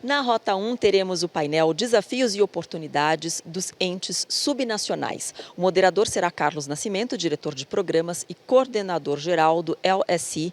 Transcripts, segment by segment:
Na Rota 1, teremos o painel Desafios e Oportunidades dos Entes Subnacionais. O moderador será Carlos Nascimento, diretor de programas e coordenador geral do LSE,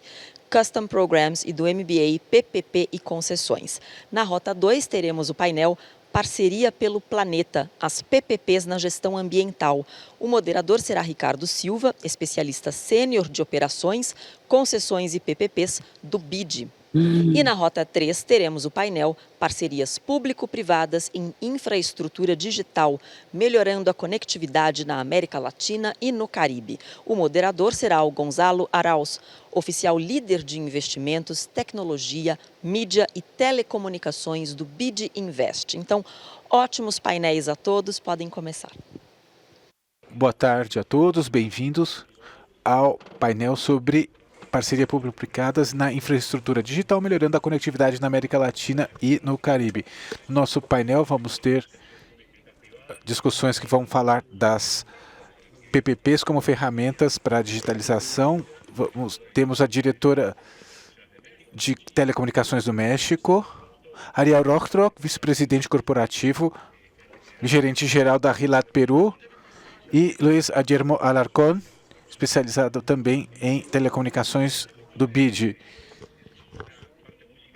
Custom Programs e do MBA, PPP e Concessões. Na Rota 2, teremos o painel Parceria pelo Planeta, as PPPs na gestão ambiental. O moderador será Ricardo Silva, especialista sênior de operações, concessões e PPPs do BID. E na Rota 3 teremos o painel Parcerias Público-Privadas em Infraestrutura Digital, melhorando a conectividade na América Latina e no Caribe. O moderador será o Gonzalo Arauz, oficial líder de investimentos, tecnologia, mídia e telecomunicações do BID Invest. Então, ótimos painéis a todos, podem começar. Boa tarde a todos, bem-vindos ao painel sobre parceria público-privadas na infraestrutura digital, melhorando a conectividade na América Latina e no Caribe. No nosso painel vamos ter discussões que vão falar das PPPs como ferramentas para a digitalização. Temos a diretora de telecomunicações do México, Ariel Rochtrock, vice-presidente corporativo, gerente-geral da Gilat Peru, e Luis Guillermo Alarcón, especializado também em telecomunicações do BID.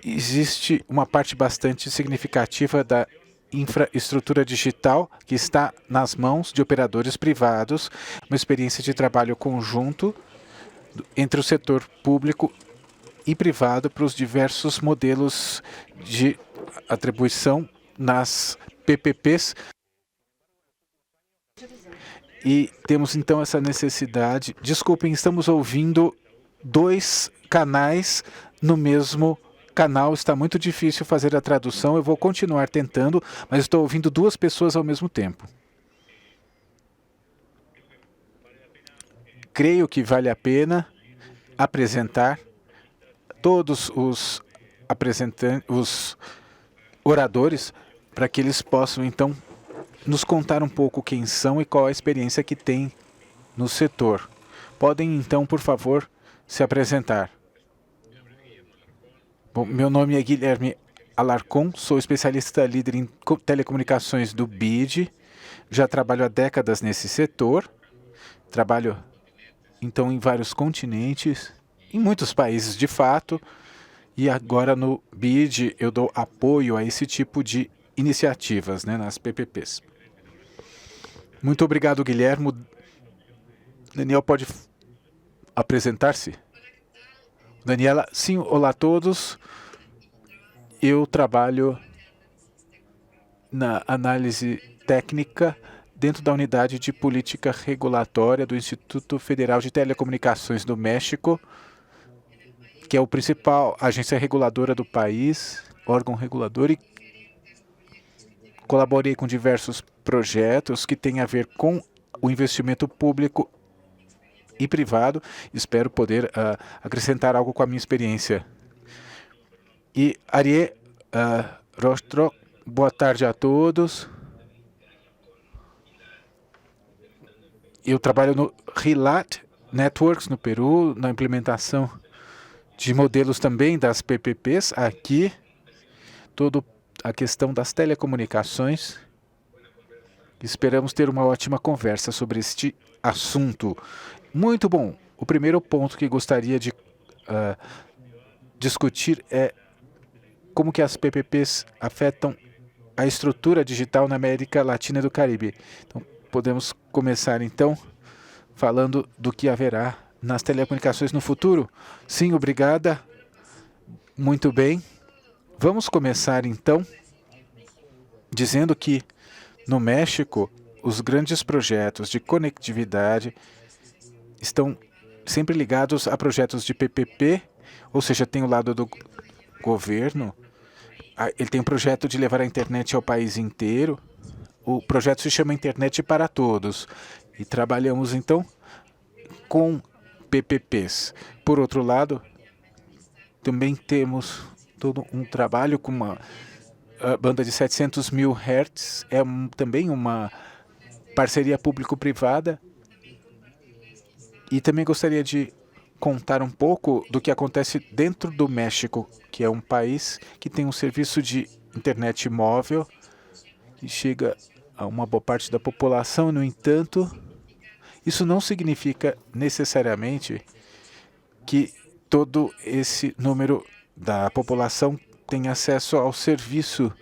Existe uma parte bastante significativa da infraestrutura digital que está nas mãos de operadores privados, uma experiência de trabalho conjunto entre o setor público e privado para os diversos modelos de atribuição nas PPPs. E temos então essa necessidade. Desculpem, estamos ouvindo dois canais no mesmo canal. Está muito difícil fazer a tradução. Eu vou continuar tentando, mas estou ouvindo duas pessoas ao mesmo tempo. Creio que vale a pena apresentar todos os oradores para que eles possam então nos contar um pouco quem são e qual a experiência que têm no setor. Podem, então, por favor, se apresentar. Bom, meu nome é Guilherme Alarcón, sou especialista líder em telecomunicações do BID. Já trabalho há décadas nesse setor. Trabalho, então, em vários continentes, em muitos países, de fato. E agora, no BID, eu dou apoio a esse tipo de iniciativas, nas PPPs. Muito obrigado, Guilherme. Daniel pode apresentar-se? Daniela, sim, olá a todos. Eu trabalho na análise técnica dentro da unidade de política regulatória do Instituto Federal de Telecomunicações do México, que é a principal agência reguladora do país, órgão regulador, e colaborei com diversos projetos que têm a ver com o investimento público e privado. Espero poder acrescentar algo com a minha experiência. E Ariel Rochtrock, boa tarde a todos. Eu trabalho no Gilat Networks, no Peru, na implementação de modelos também das PPPs. Aqui, toda a questão das telecomunicações. Esperamos ter uma ótima conversa sobre este assunto. Muito bom. O primeiro ponto que gostaria de discutir é como que as PPPs afetam a estrutura digital na América Latina e do Caribe. Então, podemos começar, então, falando do que haverá nas telecomunicações no futuro. Sim, obrigada. Muito bem. Vamos começar, então, dizendo que no México, os grandes projetos de conectividade estão sempre ligados a projetos de PPP, ou seja, tem o lado do governo, ele tem um projeto de levar a internet ao país inteiro. O projeto se chama Internet para Todos e trabalhamos, então, com PPPs. Por outro lado, também temos todo um trabalho com uma banda de 700 mil Hz, também uma parceria público-privada. E também gostaria de contar um pouco do que acontece dentro do México, que é um país que tem um serviço de internet móvel, que chega a uma boa parte da população. No entanto, isso não significa necessariamente que todo esse número da população tem acesso ao serviço,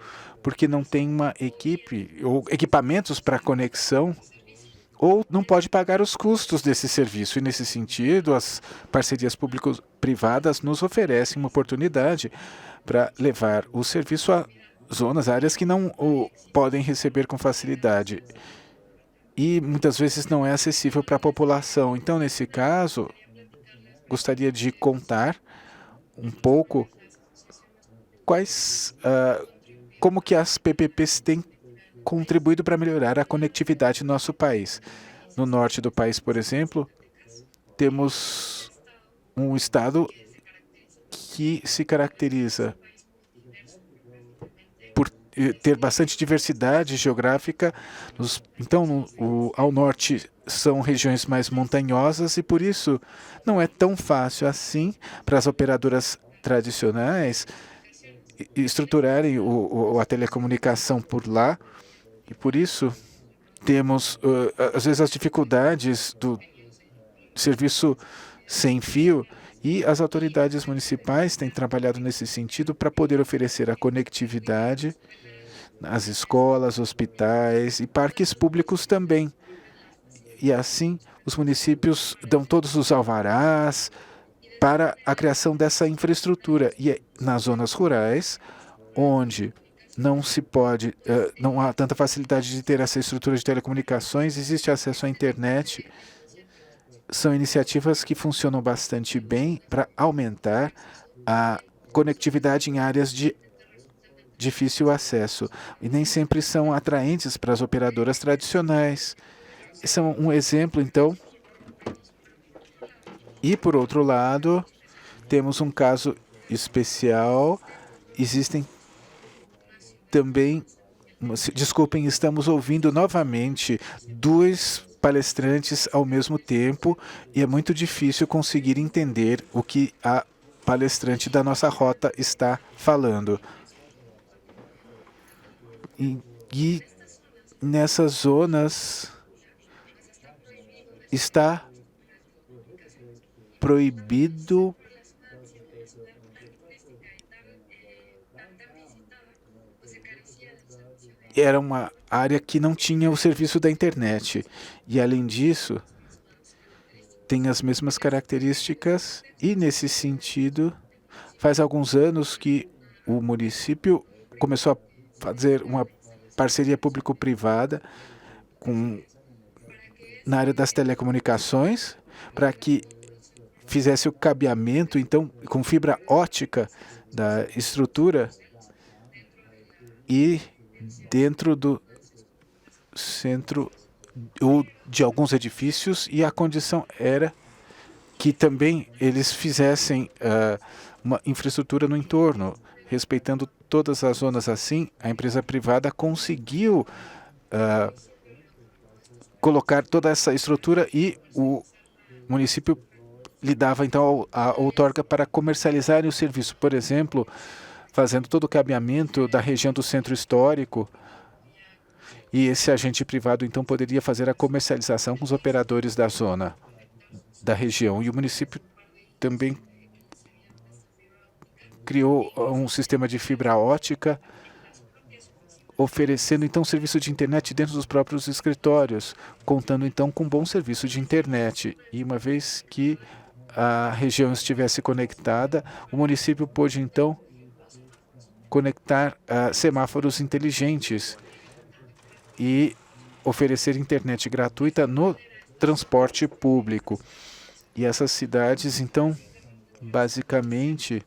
porque não tem uma equipe ou equipamentos para conexão, ou não pode pagar os custos desse serviço. E, nesse sentido, as parcerias público-privadas nos oferecem uma oportunidade para levar o serviço a zonas, áreas que não o podem receber com facilidade e muitas vezes não é acessível para a população. Então, nesse caso, gostaria de contar um pouco como que as PPPs têm contribuído para melhorar a conectividade no nosso país. No norte do país, por exemplo, temos um estado que se caracteriza por ter bastante diversidade geográfica. Então, ao norte são regiões mais montanhosas e, por isso, não é tão fácil assim para as operadoras tradicionais estruturarem a telecomunicação por lá. E, por isso, temos, às vezes, as dificuldades do serviço sem fio, e as autoridades municipais têm trabalhado nesse sentido para poder oferecer a conectividade nas escolas, hospitais e parques públicos também. E assim, os municípios dão todos os alvarás para a criação dessa infraestrutura. E nas zonas rurais, onde não se pode, não há tanta facilidade de ter essa estrutura de telecomunicações, existe acesso à internet. São iniciativas que funcionam bastante bem para aumentar a conectividade em áreas de difícil acesso. E nem sempre são atraentes para as operadoras tradicionais. Esse é um exemplo, então. E, por outro lado, temos um caso especial. Existem também... Desculpem, estamos ouvindo novamente dois palestrantes ao mesmo tempo e é muito difícil conseguir entender o que a palestrante da nossa rota está falando. E nessas zonas está proibido era uma área que não tinha o serviço da internet. E, além disso, tem as mesmas características e, nesse sentido, faz alguns anos que o município começou a fazer uma parceria público-privada na área das telecomunicações para que fizesse o cabeamento, então, com fibra ótica da estrutura e dentro do centro ou de alguns edifícios, e a condição era que também eles fizessem uma infraestrutura no entorno, respeitando todas as zonas. Assim, a empresa privada conseguiu colocar toda essa estrutura e o município lhe dava, então, a outorga para comercializar o serviço. Por exemplo, fazendo todo o cabeamento da região do centro histórico, e esse agente privado, então, poderia fazer a comercialização com os operadores da zona, da região. E o município também criou um sistema de fibra ótica, oferecendo, então, serviço de internet dentro dos próprios escritórios, contando, então, com um bom serviço de internet. E uma vez que a região estivesse conectada, o município pôde, então, conectar semáforos inteligentes e oferecer internet gratuita no transporte público. E essas cidades, então, basicamente,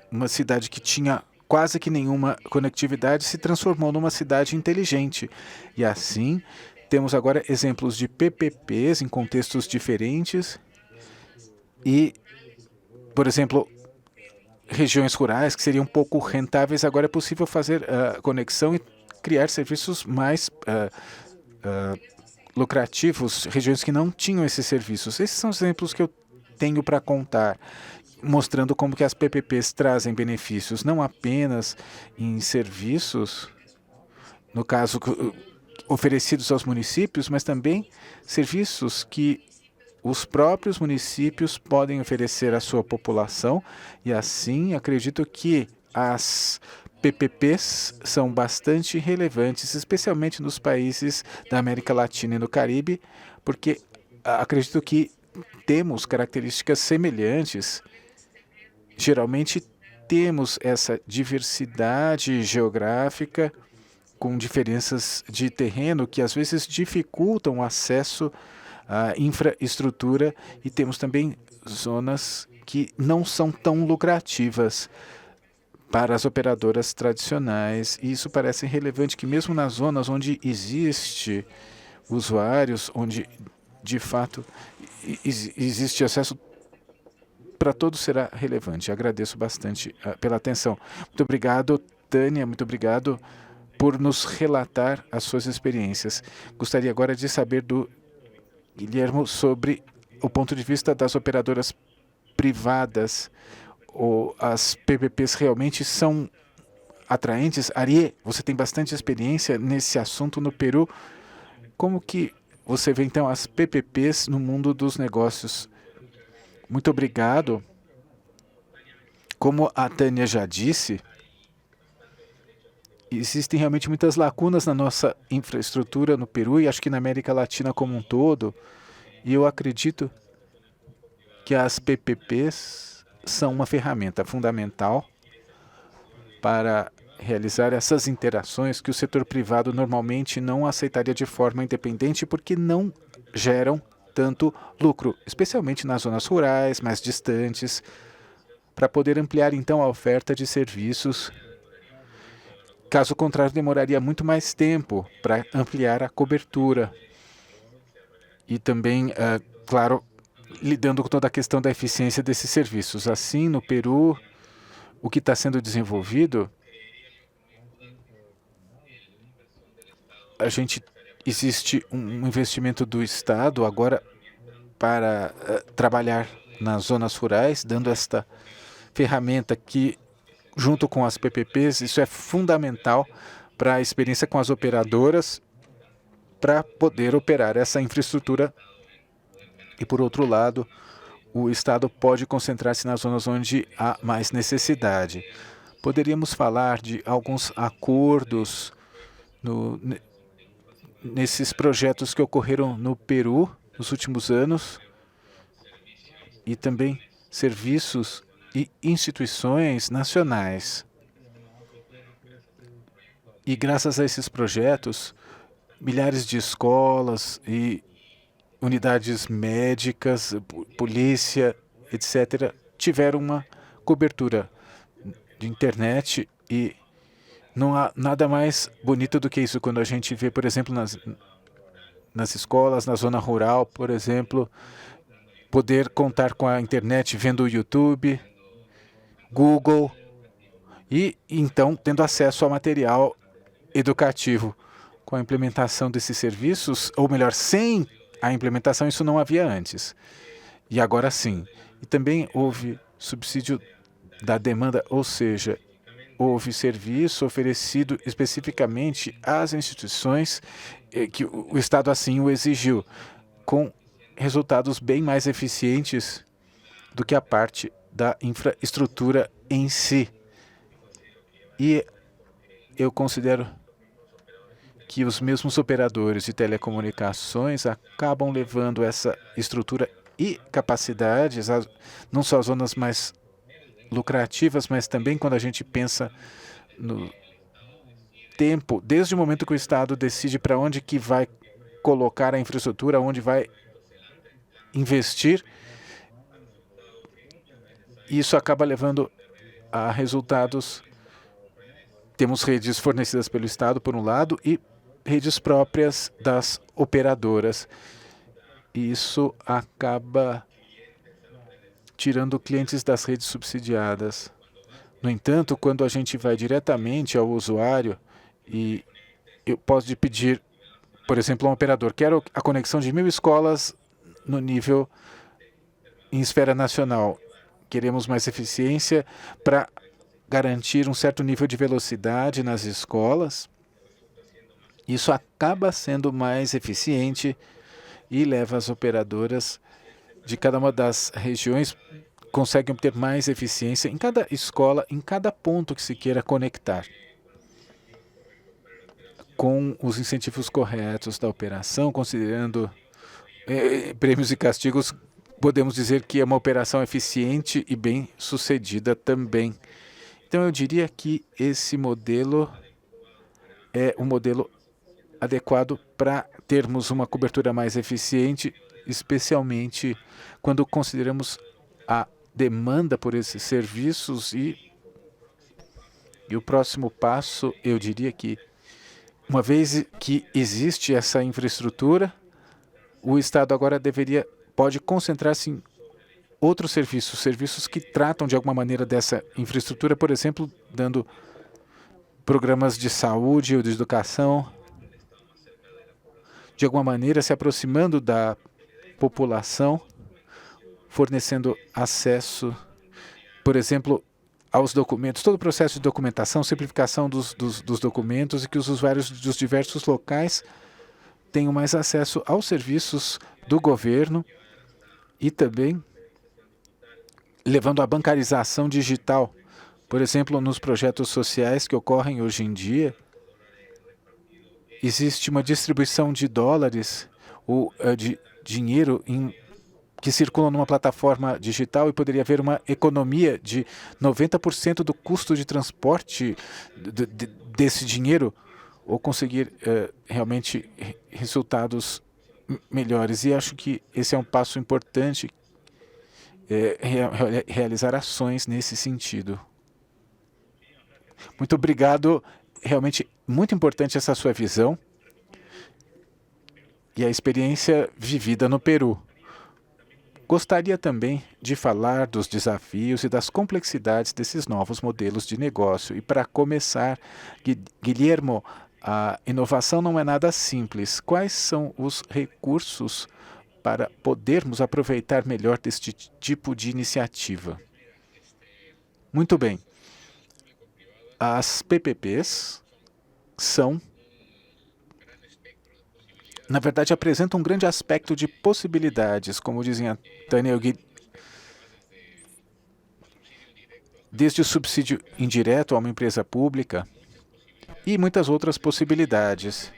uma cidade que tinha quase que nenhuma conectividade se transformou numa cidade inteligente. E assim, temos agora exemplos de PPPs em contextos diferentes e, por exemplo, regiões rurais que seriam pouco rentáveis, agora é possível fazer conexão e criar serviços mais lucrativos, regiões que não tinham esses serviços. Esses são exemplos que eu tenho para contar. mostrando como que as PPPs trazem benefícios não apenas em serviços, no caso oferecidos aos municípios, mas também serviços que os próprios municípios podem oferecer à sua população, e assim acredito que as PPPs são bastante relevantes, especialmente nos países da América Latina e no Caribe, porque acredito que temos características semelhantes. Geralmente temos essa diversidade geográfica com diferenças de terreno que às vezes dificultam o acesso à infraestrutura, e temos também zonas que não são tão lucrativas para as operadoras tradicionais. E isso parece relevante que mesmo nas zonas onde existe usuários, onde de fato existe acesso para todos, será relevante. Agradeço bastante pela atenção. Muito obrigado, Tânia, muito obrigado por nos relatar as suas experiências. Gostaria agora de saber do Guilhermo sobre o ponto de vista das operadoras privadas. As PPPs realmente são atraentes? Ariê, você tem bastante experiência nesse assunto no Peru. Como que você vê, então, as PPPs no mundo dos negócios? Muito obrigado. Como a Tânia já disse, existem realmente muitas lacunas na nossa infraestrutura no Peru e acho que na América Latina como um todo. E eu acredito que as PPPs são uma ferramenta fundamental para realizar essas interações que o setor privado normalmente não aceitaria de forma independente, porque não geram tanto lucro, especialmente nas zonas rurais, mais distantes, para poder ampliar então a oferta de serviços. Caso contrário, demoraria muito mais tempo para ampliar a cobertura. E também, claro, lidando com toda a questão da eficiência desses serviços. Assim, no Peru, o que está sendo desenvolvido, existe um investimento do Estado agora para trabalhar nas zonas rurais, dando esta ferramenta que, junto com as PPPs, isso é fundamental para a experiência com as operadoras, para poder operar essa infraestrutura. E, por outro lado, o Estado pode concentrar-se nas zonas onde há mais necessidade. Poderíamos falar de alguns acordos nesses projetos que ocorreram no Peru nos últimos anos, e também serviços e instituições nacionais. E graças a esses projetos, milhares de escolas e unidades médicas, polícia, etc., tiveram uma cobertura de internet, e não há nada mais bonito do que isso quando a gente vê, por exemplo, nas escolas, na zona rural, por exemplo, poder contar com a internet vendo o YouTube, Google, e então tendo acesso a material educativo. Com a implementação desses serviços, ou melhor, sem a implementação, isso não havia antes. E agora sim. E também houve subsídio da demanda, ou seja, houve serviço oferecido especificamente às instituições que o Estado assim o exigiu, com resultados bem mais eficientes do que a parte da infraestrutura em si. E eu considero que os mesmos operadores de telecomunicações acabam levando essa estrutura e capacidades, não só as zonas mais lucrativas, mas também quando a gente pensa no tempo, desde o momento que o Estado decide para onde que vai colocar a infraestrutura, onde vai investir, isso acaba levando a resultados. Temos redes fornecidas pelo Estado, por um lado, e redes próprias das operadoras. E isso acaba tirando clientes das redes subsidiadas. No entanto, quando a gente vai diretamente ao usuário, e eu posso pedir, por exemplo, a um operador, quero a conexão de 1000 escolas no nível em esfera nacional. queremos mais eficiência para garantir um certo nível de velocidade nas escolas. Isso acaba sendo mais eficiente e leva as operadoras de cada uma das regiões conseguem obter mais eficiência em cada escola, em cada ponto que se queira conectar. Com os incentivos corretos da operação, considerando prêmios e castigos, podemos dizer que é uma operação eficiente e bem sucedida também. Então eu diria que esse modelo é um modelo adequado para termos uma cobertura mais eficiente, especialmente quando consideramos a demanda por esses serviços e o próximo passo, eu diria que uma vez que existe essa infraestrutura, o Estado agora pode concentrar-se em outros serviços que tratam de alguma maneira dessa infraestrutura, por exemplo, dando programas de saúde ou de educação, de alguma maneira se aproximando da população, fornecendo acesso, por exemplo, aos documentos, todo o processo de documentação, simplificação dos documentos e que os usuários dos diversos locais tenham mais acesso aos serviços do governo e também levando à bancarização digital. Por exemplo, nos projetos sociais que ocorrem hoje em dia, existe uma distribuição de dólares ou de dinheiro que circulam numa plataforma digital e poderia haver uma economia de 90% do custo de transporte desse dinheiro ou conseguir realmente resultados melhores. E acho que esse é um passo importante, realizar ações nesse sentido. Muito obrigado. Realmente muito importante essa sua visão e a experiência vivida no Peru. Gostaria também de falar dos desafios e das complexidades desses novos modelos de negócio. E para começar, Guilhermo, a inovação não é nada simples. Quais são os recursos para podermos aproveitar melhor deste tipo de iniciativa? Muito bem. As PPPs na verdade, apresentam um grande aspecto de possibilidades, como dizem a Tânia, desde o subsídio indireto a uma empresa pública e muitas outras possibilidades.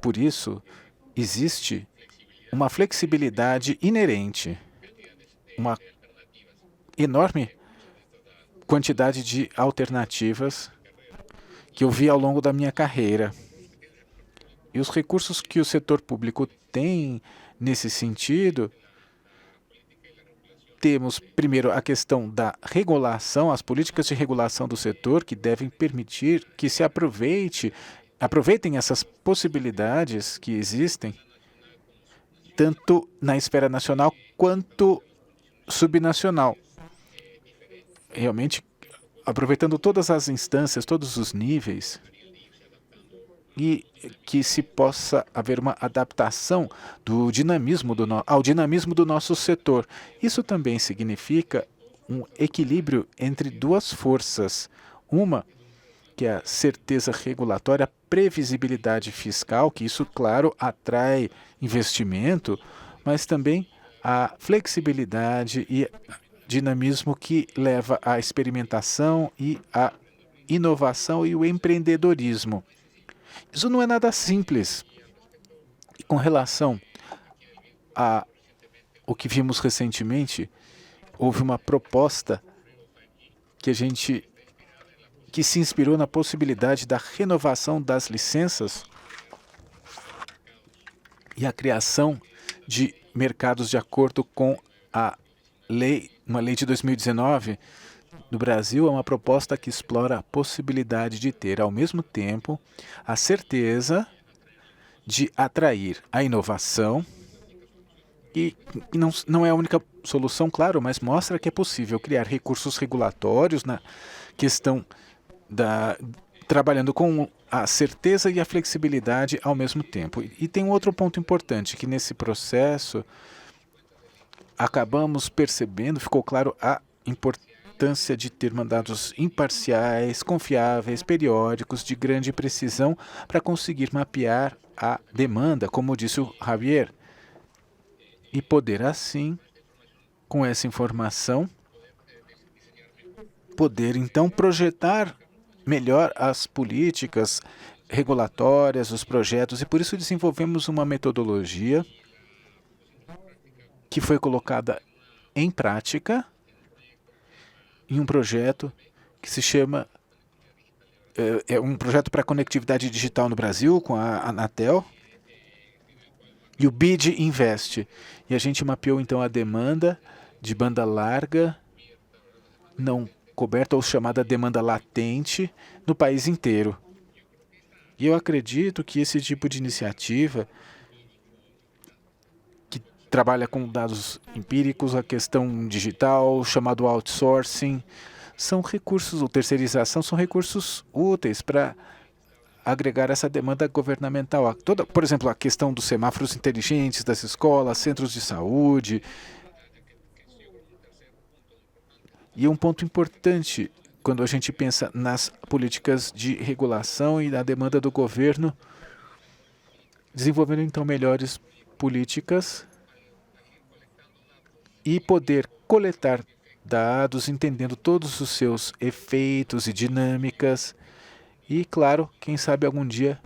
Por isso, existe uma flexibilidade inerente, uma enorme quantidade de alternativas que eu vi ao longo da minha carreira. E os recursos que o setor público tem nesse sentido, temos primeiro a questão da regulação, as políticas de regulação do setor que devem permitir que se aproveitem essas possibilidades que existem, tanto na esfera nacional quanto subnacional. Realmente, aproveitando todas as instâncias, todos os níveis, e que se possa haver uma adaptação ao dinamismo do nosso setor. Isso também significa um equilíbrio entre duas forças. Uma, que é a certeza regulatória, a previsibilidade fiscal, que isso, claro, atrai investimento, mas também a flexibilidade e dinamismo que leva à experimentação e à inovação e o empreendedorismo. Isso não é nada simples. E com relação a o que vimos recentemente, houve uma proposta que se inspirou na possibilidade da renovação das licenças e a criação de mercados de acordo com uma lei de 2019 no Brasil. É uma proposta que explora a possibilidade de ter, ao mesmo tempo, a certeza de atrair a inovação, e não é a única solução, claro, mas mostra que é possível criar recursos regulatórios na questão trabalhando com a certeza e a flexibilidade ao mesmo tempo. E tem um outro ponto importante, que nesse processo acabamos percebendo, ficou claro, a importância de ter mandados imparciais, confiáveis, periódicos, de grande precisão, para conseguir mapear a demanda, como disse o Javier, e poder assim, com essa informação, poder então projetar melhor as políticas regulatórias, os projetos, e por isso desenvolvemos uma metodologia que foi colocada em prática em um projeto que se chama um projeto para conectividade digital no Brasil, com a Anatel, e o BID Invest. E a gente mapeou então a demanda de banda larga, não coberta, ou chamada demanda latente, no país inteiro. E eu acredito que esse tipo de iniciativa, que trabalha com dados empíricos, a questão digital, chamado outsourcing, são recursos, ou terceirização, são recursos úteis para agregar essa demanda governamental. Por exemplo, a questão dos semáforos inteligentes das escolas, centros de saúde. E um ponto importante quando a gente pensa nas políticas de regulação e na demanda do governo, desenvolvendo então melhores políticas e poder coletar dados, entendendo todos os seus efeitos e dinâmicas, e, claro, quem sabe algum dia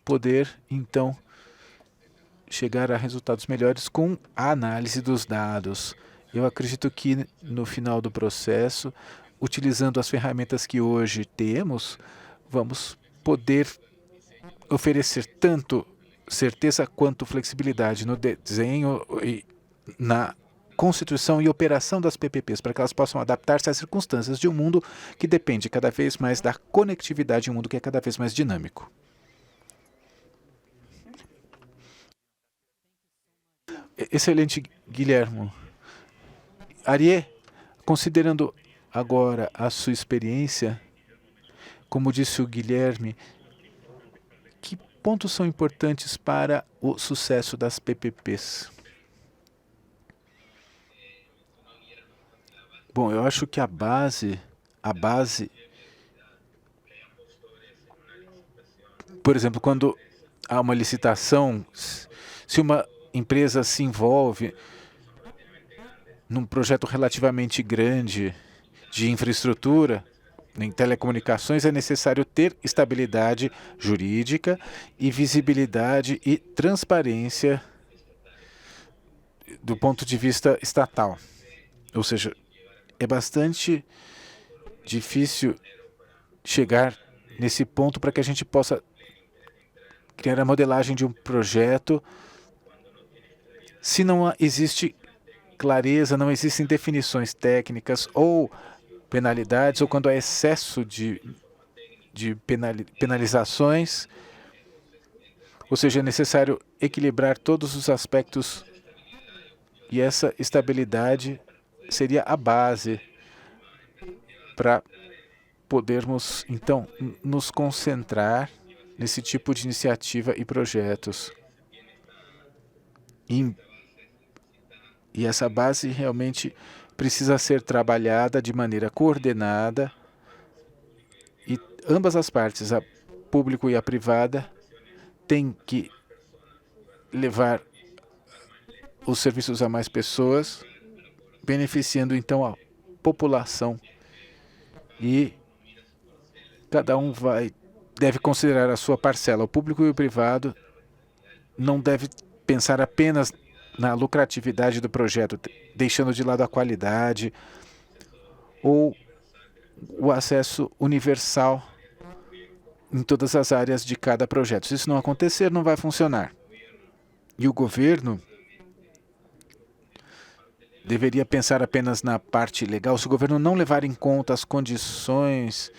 poder, então, chegar a resultados melhores com a análise dos dados. Eu acredito que, no final do processo, utilizando as ferramentas que hoje temos, vamos poder oferecer tanto certeza quanto flexibilidade no desenho e na constituição e operação das PPPs, para que elas possam adaptar-se às circunstâncias de um mundo que depende cada vez mais da conectividade, um mundo que é cada vez mais dinâmico. Excelente, Guilherme. Ariê, considerando agora a sua experiência, como disse o Guilherme, que pontos são importantes para o sucesso das PPPs? Bom, eu acho que a base, por exemplo, quando há uma licitação, se uma empresa se envolve num projeto relativamente grande de infraestrutura, em telecomunicações, é necessário ter estabilidade jurídica e visibilidade e transparência do ponto de vista estatal. Ou seja, é bastante difícil chegar nesse ponto para que a gente possa criar a modelagem de um projeto se não existe clareza, não existem definições técnicas ou penalidades, ou quando há excesso de penalizações. Ou seja, é necessário equilibrar todos os aspectos, e essa estabilidade seria a base para podermos, então, nos concentrar nesse tipo de iniciativa e projetos. E essa base realmente precisa ser trabalhada de maneira coordenada, e ambas as partes, a público e a privada, têm que levar os serviços a mais pessoas, beneficiando então a população. E cada um deve considerar a sua parcela. O público e o privado não deve pensar apenas na lucratividade do projeto, deixando de lado a qualidade ou o acesso universal em todas as áreas de cada projeto. Se isso não acontecer, não vai funcionar. E o governo deveria pensar apenas na parte legal. Se o governo não levar em conta as condições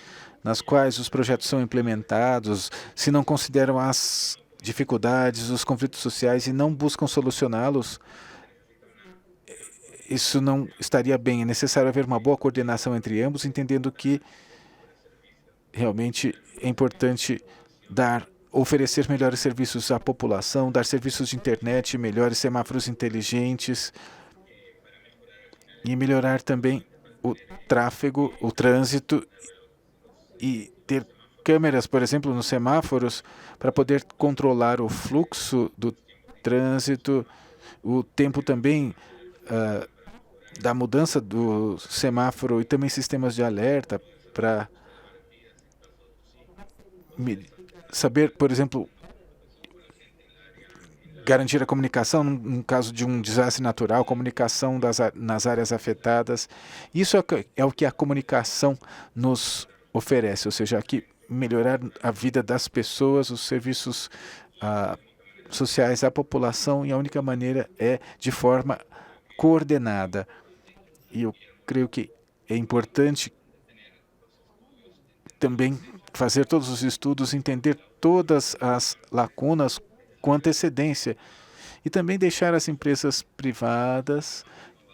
nas quais os projetos são implementados, se não consideram as dificuldades, os conflitos sociais e não buscam solucioná-los, isso não estaria bem. É necessário haver uma boa coordenação entre ambos, entendendo que realmente é importante oferecer melhores serviços à população, dar serviços de internet, melhores semáforos inteligentes, e melhorar também o tráfego, o trânsito e ter câmeras, por exemplo, nos semáforos para poder controlar o fluxo do trânsito, o tempo também da mudança do semáforo e também sistemas de alerta para saber, por exemplo, garantir a comunicação no caso de um desastre natural, comunicação nas áreas afetadas. Isso é o que a comunicação nos oferece, ou seja, aqui melhorar a vida das pessoas, os serviços sociais à população, e a única maneira é de forma coordenada. E eu creio que é importante também fazer todos os estudos, entender todas as lacunas com antecedência e também deixar as empresas privadas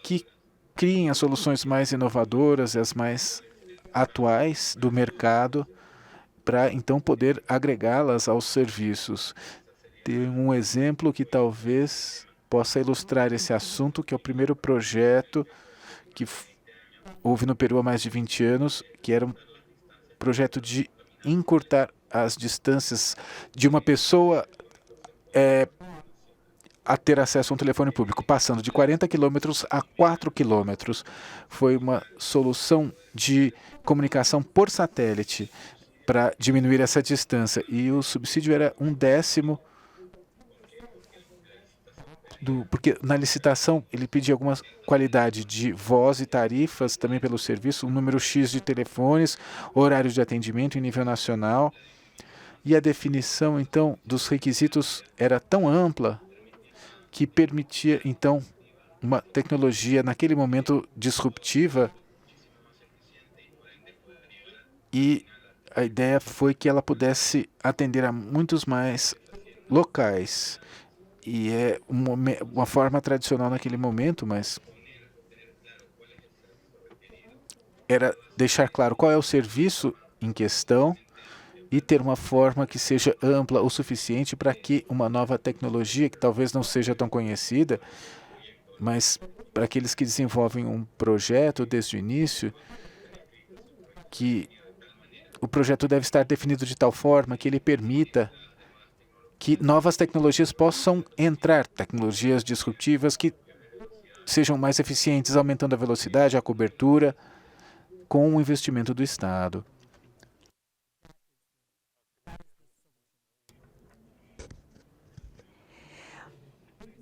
que criem as soluções mais inovadoras e as mais atuais do mercado para então poder agregá-las aos serviços. Tem um exemplo que talvez possa ilustrar esse assunto, que é o primeiro projeto que houve no Peru há mais de 20 anos, que era um projeto de encurtar as distâncias de uma pessoa a ter acesso a um telefone público, passando de 40 quilômetros a 4 quilômetros. Foi uma solução de comunicação por satélite para diminuir essa distância. E o subsídio era 1/10 porque na licitação ele pedia alguma qualidade de voz e tarifas também pelo serviço, um número X de telefones, horário de atendimento em nível nacional. E a definição, então, dos requisitos era tão ampla que permitia, então, uma tecnologia naquele momento disruptiva, e a ideia foi que ela pudesse atender a muitos mais locais. E é uma forma tradicional naquele momento, mas era deixar claro qual é o serviço em questão e ter uma forma que seja ampla o suficiente para que uma nova tecnologia, que talvez não seja tão conhecida, mas para aqueles que desenvolvem um projeto desde o início, que o projeto deve estar definido de tal forma que ele permita que novas tecnologias possam entrar, tecnologias disruptivas que sejam mais eficientes, aumentando a velocidade, a cobertura, com o investimento do Estado.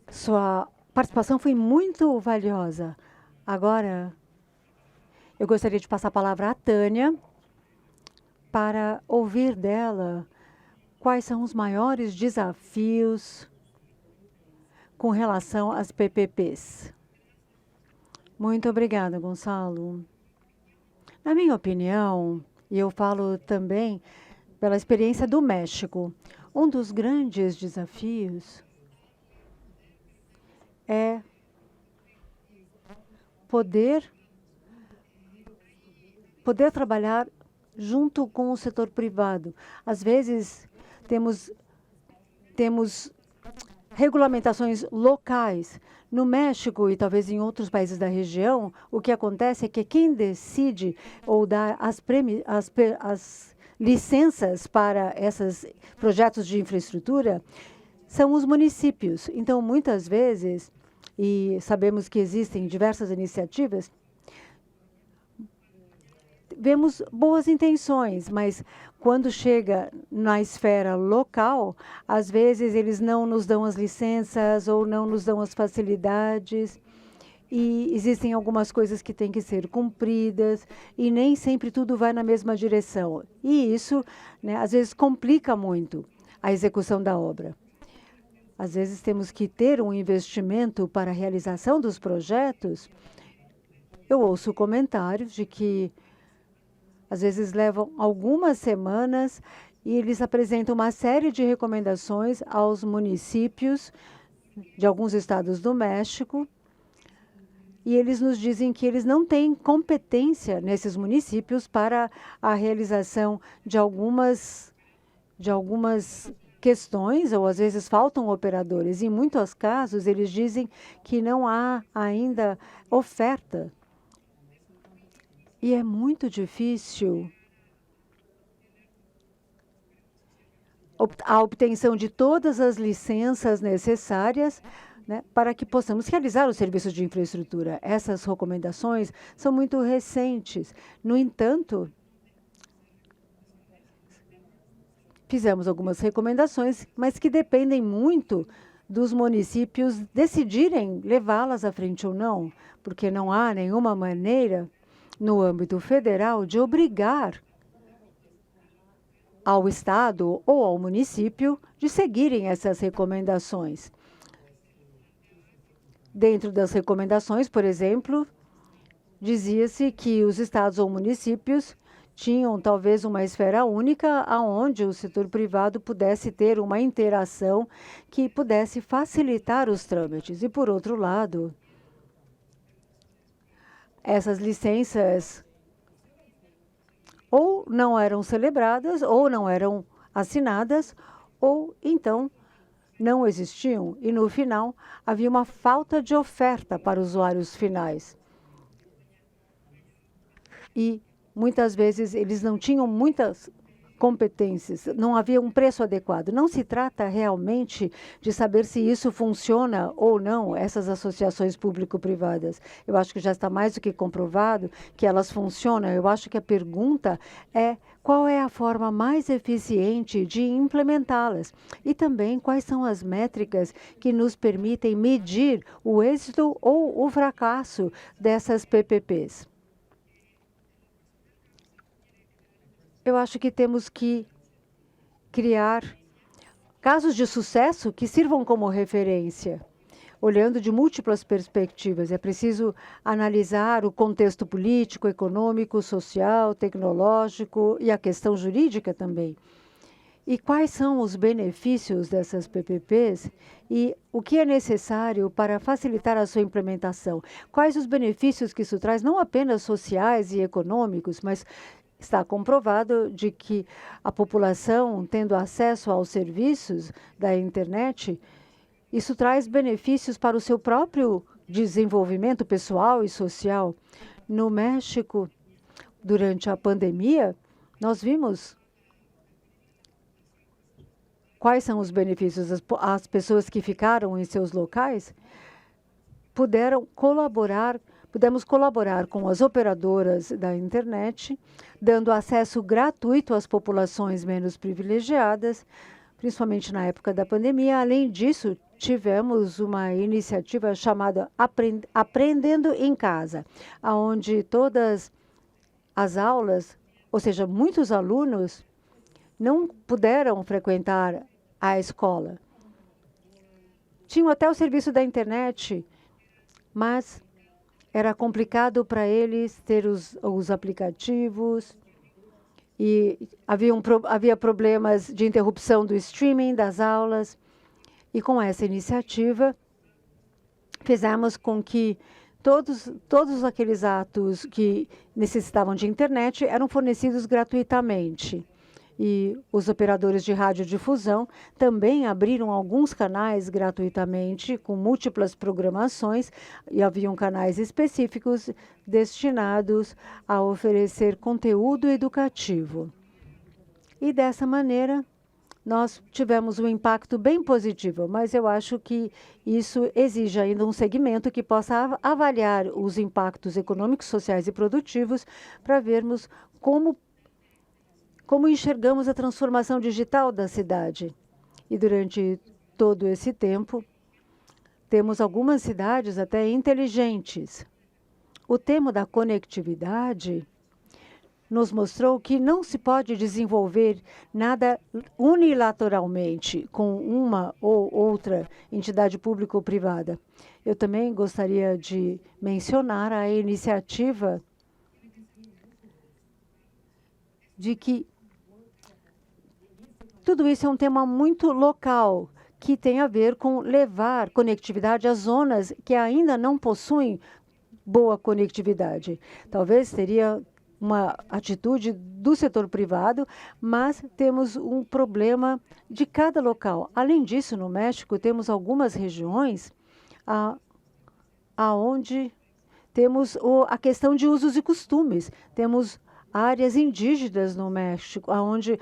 Sua participação foi muito valiosa. Agora, eu gostaria de passar a palavra à Tânia para ouvir dela quais são os maiores desafios com relação às PPPs. Muito obrigada, Gonçalo. Na minha opinião, e eu falo também pela experiência do México, um dos grandes desafios é poder trabalhar junto com o setor privado. Às vezes, temos regulamentações locais. No México e talvez em outros países da região, o que acontece é que quem decide ou dá as licenças para esses projetos de infraestrutura são os municípios. Então, muitas vezes, e sabemos que existem diversas iniciativas, vemos boas intenções, mas quando chega na esfera local, às vezes eles não nos dão as licenças ou não nos dão as facilidades. E existem algumas coisas que têm que ser cumpridas e nem sempre tudo vai na mesma direção. E isso, né, às vezes complica muito a execução da obra. Às vezes temos que ter um investimento para a realização dos projetos. Eu ouço comentários de que às vezes levam algumas semanas e eles apresentam uma série de recomendações aos municípios de alguns estados do México. E eles nos dizem que eles não têm competência nesses municípios para a realização de algumas questões, ou às vezes faltam operadores. Em muitos casos, eles dizem que não há ainda oferta E é muito difícil a obtenção de todas as licenças necessárias, né, para que possamos realizar os serviços de infraestrutura. Essas recomendações são muito recentes. No entanto, fizemos algumas recomendações, mas que dependem muito dos municípios decidirem levá-las à frente ou não, porque não há nenhuma maneira, no âmbito federal, de obrigar ao Estado ou ao município de seguirem essas recomendações. Dentro das recomendações, por exemplo, dizia-se que os estados ou municípios tinham talvez uma esfera única aonde o setor privado pudesse ter uma interação que pudesse facilitar os trâmites. E, por outro lado, essas licenças ou não eram celebradas, ou não eram assinadas, ou então não existiam. E, no final, havia uma falta de oferta para usuários finais. E, muitas vezes, eles não tinham muitas competências, não havia um preço adequado. Não se trata realmente de saber se isso funciona ou não, essas associações público-privadas. Eu acho que já está mais do que comprovado que elas funcionam. Eu acho que a pergunta é qual é a forma mais eficiente de implementá-las e também quais são as métricas que nos permitem medir o êxito ou o fracasso dessas PPPs. Eu acho que temos que criar casos de sucesso que sirvam como referência, olhando de múltiplas perspectivas. É preciso analisar o contexto político, econômico, social, tecnológico e a questão jurídica também. E quais são os benefícios dessas PPPs e o que é necessário para facilitar a sua implementação? Quais os benefícios que isso traz, não apenas sociais e econômicos, mas está comprovado de que a população, tendo acesso aos serviços da internet, isso traz benefícios para o seu próprio desenvolvimento pessoal e social. No México, durante a pandemia, nós vimos quais são os benefícios. As pessoas que ficaram em seus locais pudemos colaborar com as operadoras da internet, dando acesso gratuito às populações menos privilegiadas, principalmente na época da pandemia. Além disso, tivemos uma iniciativa chamada Aprendendo em Casa, onde todas as aulas, ou seja, muitos alunos não puderam frequentar a escola. Tinham até o serviço da internet, mas era complicado para eles ter os aplicativos e havia problemas de interrupção do streaming das aulas. E com essa iniciativa, fizemos com que todos aqueles atos que necessitavam de internet eram fornecidos gratuitamente. E os operadores de radiodifusão também abriram alguns canais gratuitamente, com múltiplas programações, e haviam canais específicos destinados a oferecer conteúdo educativo. E dessa maneira, nós tivemos um impacto bem positivo, mas eu acho que isso exige ainda um segmento que possa avaliar os impactos econômicos, sociais e produtivos para vermos como enxergamos a transformação digital da cidade. E durante todo esse tempo, temos algumas cidades até inteligentes. O tema da conectividade nos mostrou que não se pode desenvolver nada unilateralmente com uma ou outra entidade pública ou privada. Eu também gostaria de mencionar a iniciativa de que tudo isso é um tema muito local, que tem a ver com levar conectividade às zonas que ainda não possuem boa conectividade. Talvez seria uma atitude do setor privado, mas temos um problema de cada local. Além disso, no México, temos algumas regiões aonde Temos a questão de usos e costumes. Temos áreas indígenas no México, onde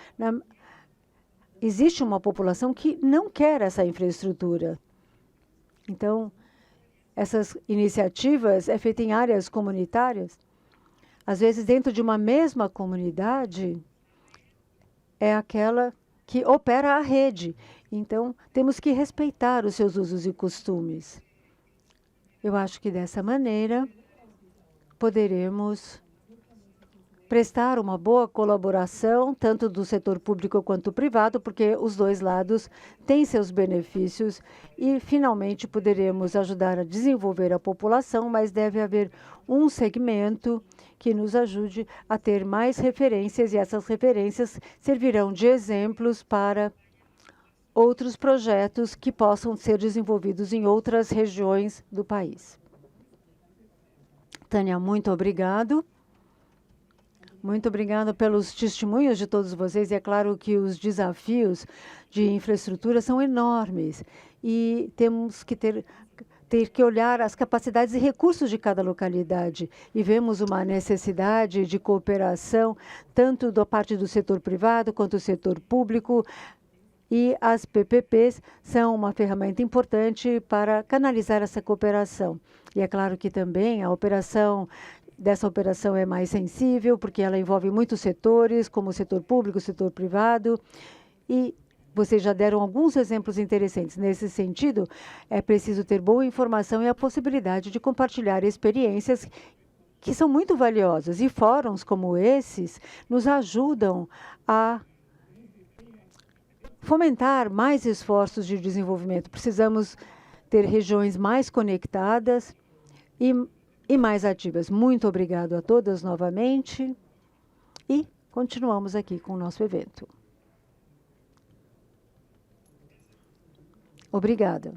existe uma população que não quer essa infraestrutura. Então, essas iniciativas é feita em áreas comunitárias. Às vezes, dentro de uma mesma comunidade, é aquela que opera a rede. Então, temos que respeitar os seus usos e costumes. Eu acho que dessa maneira poderemos prestar uma boa colaboração, tanto do setor público quanto privado, porque os dois lados têm seus benefícios e, finalmente, poderemos ajudar a desenvolver a população, mas deve haver um segmento que nos ajude a ter mais referências, e essas referências servirão de exemplos para outros projetos que possam ser desenvolvidos em outras regiões do país. Tânia, muito obrigado. Muito obrigada pelos testemunhos de todos vocês. E é claro que os desafios de infraestrutura são enormes e temos que ter que olhar as capacidades e recursos de cada localidade. E vemos uma necessidade de cooperação, tanto da parte do setor privado quanto do setor público. E as PPPs são uma ferramenta importante para canalizar essa cooperação. E é claro que também dessa operação é mais sensível, porque ela envolve muitos setores, como o setor público, o setor privado, e vocês já deram alguns exemplos interessantes. Nesse sentido, é preciso ter boa informação e a possibilidade de compartilhar experiências que são muito valiosas. E fóruns como esses nos ajudam a fomentar mais esforços de desenvolvimento. Precisamos ter regiões mais conectadas e mais ativas. Muito obrigado a todas novamente e continuamos aqui com o nosso evento. Obrigada.